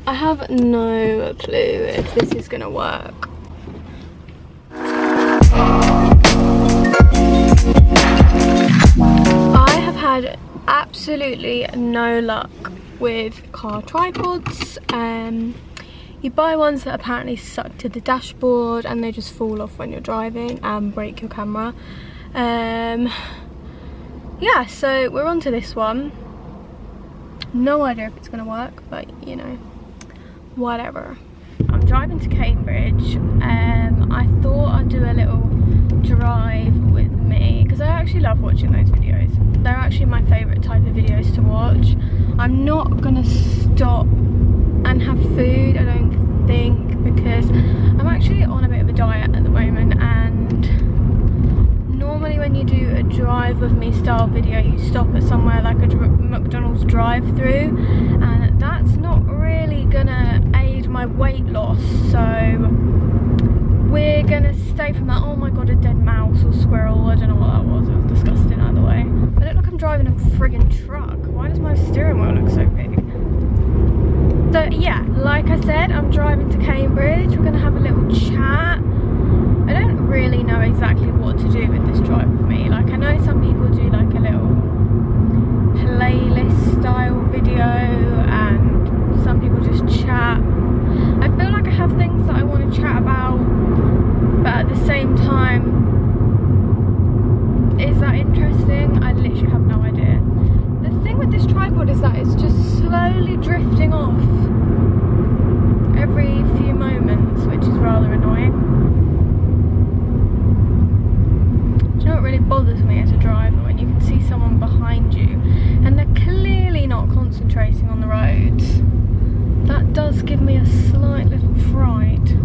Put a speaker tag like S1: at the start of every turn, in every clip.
S1: I have no clue if this is gonna work. I have had absolutely no luck with car tripods. You buy ones that apparently suck to the dashboard and they just fall off when you're driving and break your camera. Yeah, so we're on to this one. No idea if it's gonna work, but you know, whatever. I'm driving to Cambridge. I thought I'd do a little drive with me because I actually love watching those videos. They're actually my favourite type of videos to watch. I'm not gonna stop and have food, I don't think, because I'm actually on a bit of a diet at the moment, and normally when you do a drive with me style video you stop at somewhere like a McDonald's drive-through, and that's not really gonna aid my weight loss, so we're gonna stay from that. Oh my god, a dead mouse or squirrel, I don't know what that was, it was disgusting either way. I look like I'm driving a friggin' truck. Why does my steering wheel look so big? So yeah, like I said, I'm driving to Cambridge. We're gonna have a little chat. I don't really know exactly what to do with this drive with me. Like, I know some people do like a little playlist style video and some people just chat. I feel like I have things that I want to chat about, but at the same time, is that interesting? I literally have no idea. The thing with this tripod is that it's just slowly drifting off every few moments, which is rather annoying. Do you know what really bothers me as a driver? When you can see someone behind you and they're clearly not concentrating on the roads. That does give me a slight little fright.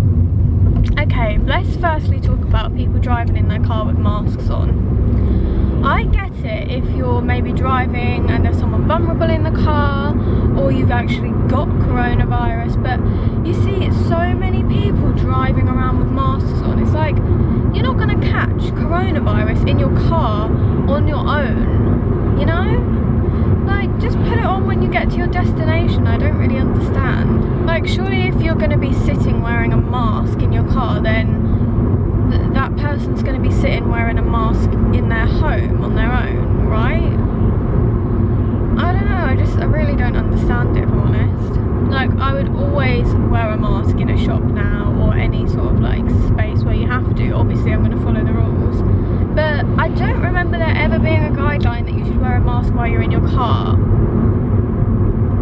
S1: Okay, let's firstly talk about people driving in their car with masks on. I get it if you're maybe driving and there's someone vulnerable in the car, or you've actually got coronavirus, but you see so many people driving around with masks on. It's like, you're not going to catch coronavirus in your car on your own, you know? Like, just put it on when you get to your destination. I don't really understand. Like, surely if you're going to be sitting wearing a mask in your car, then that person's going to be sitting wearing a mask in their home on their own, right? I don't know, I really don't understand it, if I'm honest. Like, I would always wear a mask in a shop now, or any sort of like space where you have to. Obviously I'm going to follow the rules, but I don't remember there ever being a guideline that you should wear a mask while you're in your car.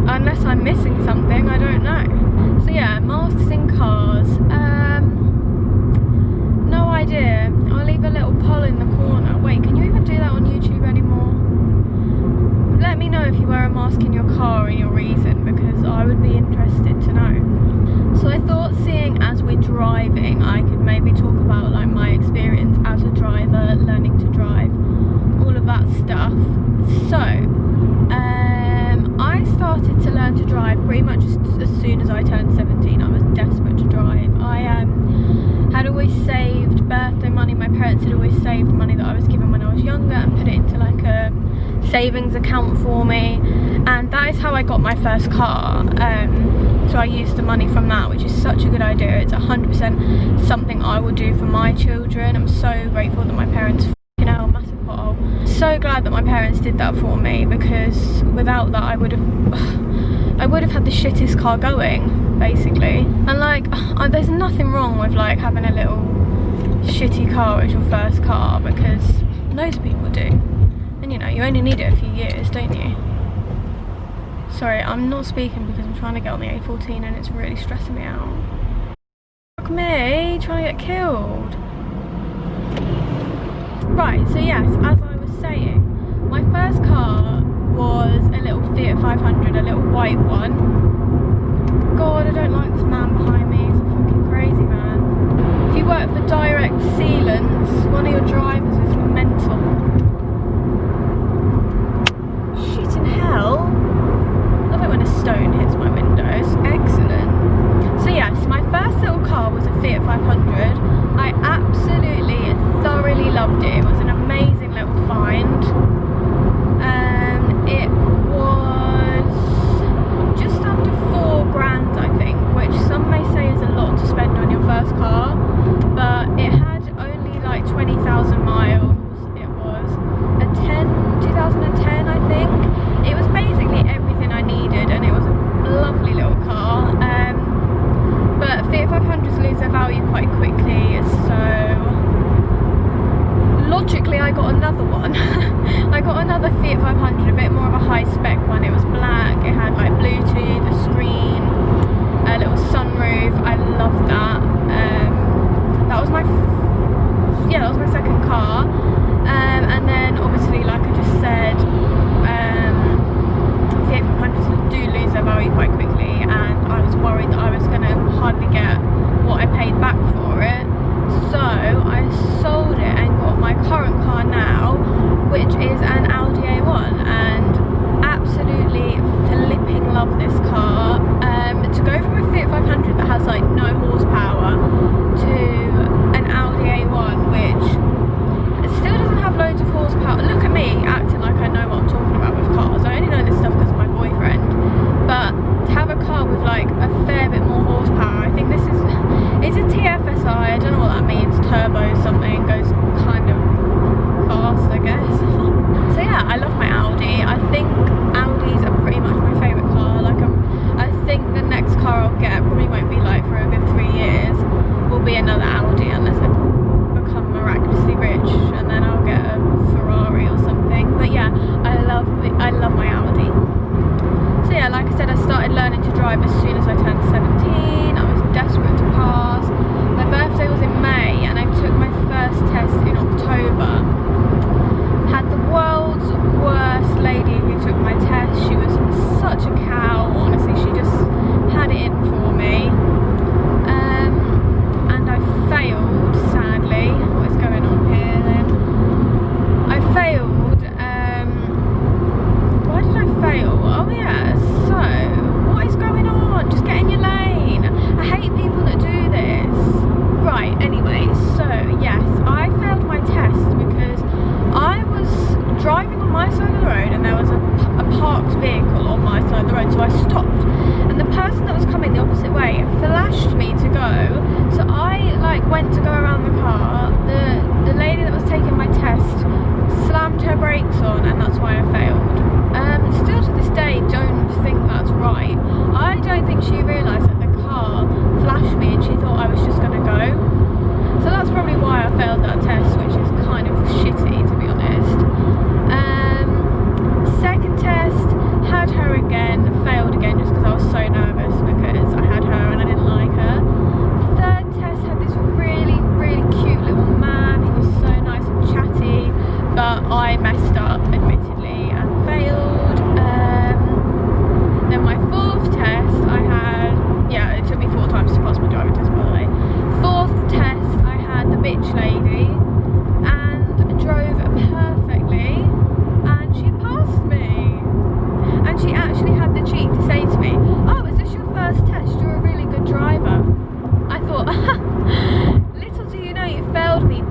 S1: Unless I'm missing something, I don't know. So yeah, masks in cars. No idea. I'll leave a little poll in the corner. Wait, can you even do that on YouTube anymore? Let me know if you wear a mask in your car and your reason, because I would be interested to know. So I thought, seeing as we're driving, I could maybe talk about like my experience as a driver, learning to drive, all of that stuff. So I started to learn to drive pretty much as soon as I turned 17. I was desperate to drive. I had always saved birthday money. My parents had always saved money that I was given when I was younger and put it into like a savings account for me, and that is how I got my first car. So I used the money from that, which is such a good idea. It's 100% something I will do for my children. I'm so grateful that my parents, massive pothole. So glad that my parents did that for me, because without that I would have had the shittest car going, basically. And like, there's nothing wrong with like having a little shitty car as your first car, because loads of people do. And you know, you only need it a few years, don't you? Sorry, I'm not speaking because I'm trying to get on the A14 and it's really stressing me out. Fuck me, trying to get killed. Right, so yes, as I was saying, my first car was a little Fiat 500, a little white one. God, I don't like this man behind me, he's a fucking crazy man. If you work for Direct Sealants, one of your drivers is mental. Shit in hell. Love it when a stone hits my windows. Excellent. So yes, my first little car was a Fiat 500. I absolutely thoroughly loved it. It was an amazing little find. It was just under 4 definitely won't be like for a good 3 years, will be another Audi, unless I become miraculously rich and then I'll get a Ferrari or something. But yeah, I love my Audi. So yeah, like I said, I started learning to drive as soon as I turned 17. I was desperate to pass. My birthday was in May and I took my first test in October. Had the world's worst lady who took my test. She was such a cow, honestly. She just had it in for me. And I failed, sadly. What is going on here then? I failed. Why did I fail? Oh yeah, so what is going on? Just get in your lane. I hate people that do this. Right, anyway, so yes, I failed my test because I was driving on my side of the road and there was a parked vehicle on my side of the road, so I stopped and the person that was coming the opposite way flashed me to go, so I like went to go around the car. The lady that was taking my test slammed her brakes on and that's why I failed. Still to this day don't think that's right. I don't think she realised that the car flashed me and she thought I was just going to go. So that's probably why I failed that test, which is kind of shitty to be honest. Second test, had her again, failed again just because I was so nervous because I had her and I didn't like her. Third test, had this really, really cute little man. He was so nice and chatty, but I messed up admittedly and failed. Then my fourth test, I had, yeah, it took me 4 times to pass my driving test by the way. Fourth test, I had the bitch lady and drove perfectly and she passed me. And she actually had the cheek to say to me, oh, is this your first test? You're a really good driver. I thought, little do you know you failed me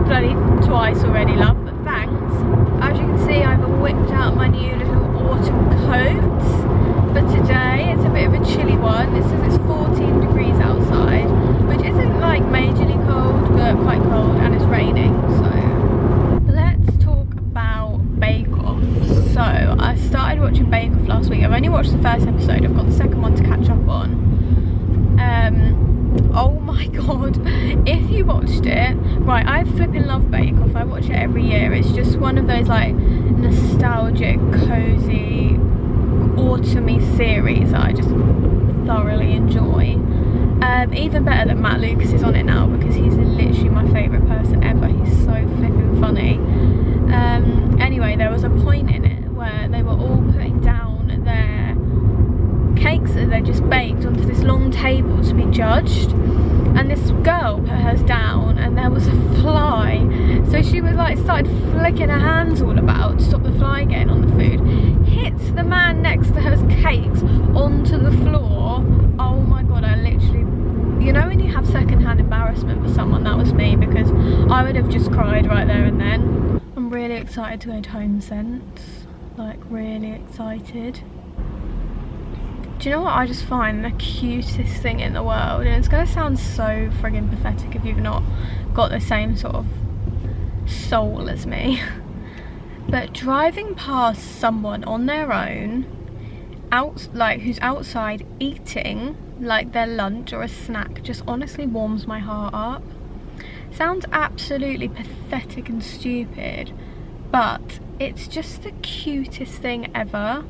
S1: bloody twice already, love, but thanks. As you can see, I've whipped out my new little autumn coat for today. It's a bit of a chilly one. It says it's 14 degrees outside, which isn't like majorly cold, but quite cold, and it's raining, so let's talk about Bake Off. So I started watching Bake Off last week. I've only watched the first episode. I've got the second one to catch up on. Oh my god, if you watched it, right, I flipping love Bake Off. I watch it every year. It's just one of those like nostalgic, cozy, autumny series that I just thoroughly enjoy. Even better that Matt Lucas is on it now because he's literally my favourite person ever. He's so flipping funny. Anyway, there was a point in it where they were all putting down their cakes that they just baked onto this long table to be judged, and this girl put hers down and there was a fly, so she was like started flicking her hands all about to stop the fly getting on the food, hits the man next to her cakes onto the floor. Oh my god, I literally, you know when you have secondhand embarrassment for someone, that was me, because I would have just cried right there and then. I'm really excited to go to Home Sense, like really excited. Do you know what I just find the cutest thing in the world? And it's going to sound so friggin' pathetic if you've not got the same sort of soul as me. But driving past someone on their own, who's outside eating like their lunch or a snack, just honestly warms my heart up. Sounds absolutely pathetic and stupid, but it's just the cutest thing ever.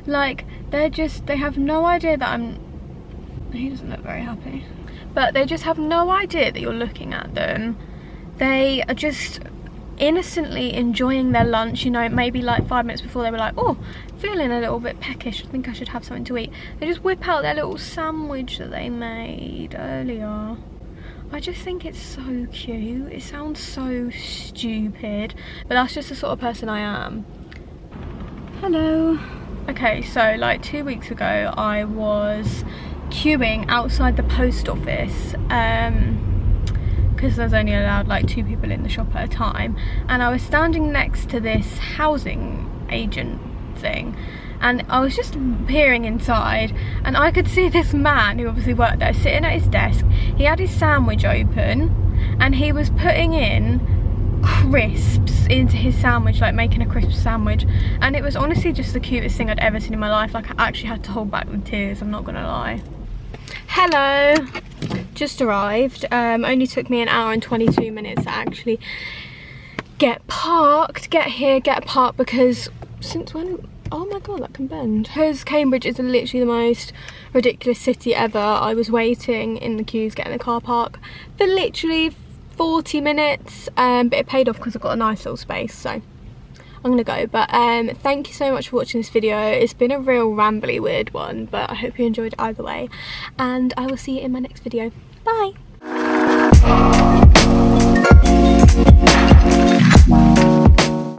S1: Like, they have no idea that he doesn't look very happy, but they just have no idea that you're looking at them. They are just innocently enjoying their lunch, you know, maybe like 5 minutes before they were like, oh, feeling a little bit peckish, I think I should have something to eat. They just whip out their little sandwich that they made earlier. I just think it's so cute. It sounds so stupid, but that's just the sort of person I am. Hello. Okay, so like 2 weeks ago I was queuing outside the post office because there's only allowed like 2 people in the shop at a time, and I was standing next to this housing agent thing, and I was just peering inside and I could see this man who obviously worked there sitting at his desk. He had his sandwich open and he was putting in crisps into his sandwich, like making a crisp sandwich, and it was honestly just the cutest thing I'd ever seen in my life. Like, I actually had to hold back the tears, I'm not gonna lie. Hello, just arrived. Only took me an hour and 22 minutes to actually get here, get parked, because since when? Oh my god, that can bend. Because Cambridge is literally the most ridiculous city ever. I was waiting in the queues getting a car park for literally 40 minutes, but it paid off because I got a nice little space, so I'm gonna go. But thank you so much for watching this video. It's been a real rambly weird one, but I hope you enjoyed it either way, and I will see you in my next video. Bye.